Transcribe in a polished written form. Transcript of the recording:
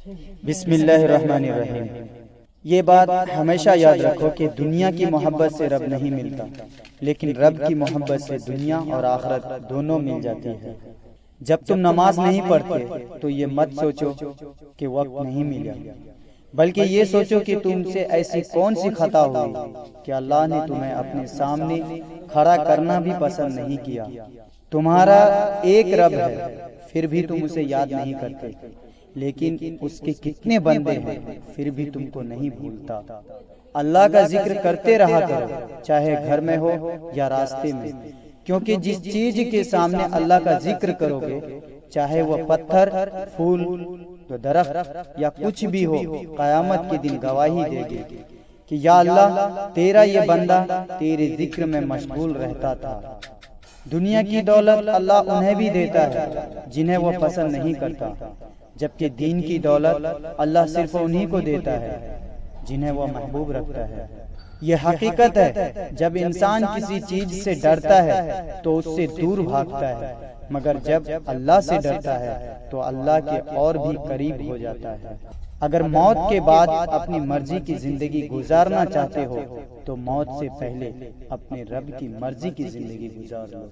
بسم اللہ الرحمن الرحیم۔ یہ بات ہمیشہ یاد رکھو کہ دنیا کی محبت سے رب نہیں ملتا، لیکن رب کی محبت سے دنیا اور آخرت دونوں مل جاتی ہے۔ جب تم نماز نہیں پڑھتے تو یہ مت سوچو کہ وقت نہیں ملا، بلکہ یہ سوچو کہ تم سے ایسی کون سی خطا ہوئی کہ اللہ نے تمہیں اپنے سامنے کھڑا کرنا بھی پسند نہیں کیا۔ تمہارا ایک رب ہے، پھر بھی تم اسے یاد نہیں کرتے، لیکن اس کے کتنے بندے ہیں پھر بھی تم کو نہیں بھولتا۔ اللہ کا ذکر کرتے رہا کرو، چاہے گھر میں ہو یا راستے میں، کیونکہ جس چیز کے سامنے اللہ کا ذکر کرو گے، چاہے وہ پتھر، پھول، درخت یا کچھ بھی ہو، قیامت کے دن گواہی دے گی کہ یا اللہ تیرا یہ بندہ تیرے ذکر میں مشغول رہتا تھا۔ دنیا کی دولت اللہ انہیں بھی دیتا ہے جنہیں وہ پسند نہیں کرتا، جبکہ دین کی دولت اللہ صرف انہی کو دیتا ہے جنہیں وہ محبوب رکھتا ہے۔ یہ حقیقت ہے، جب انسان کسی چیز سے ڈرتا ہے تو اس سے دور بھاگتا ہے، مگر جب اللہ سے ڈرتا ہے تو اللہ کے اور بھی قریب ہو جاتا ہے۔ اگر موت کے بعد اپنی مرضی کی زندگی گزارنا چاہتے ہو تو موت سے پہلے اپنے رب کی مرضی کی زندگی گزار لو۔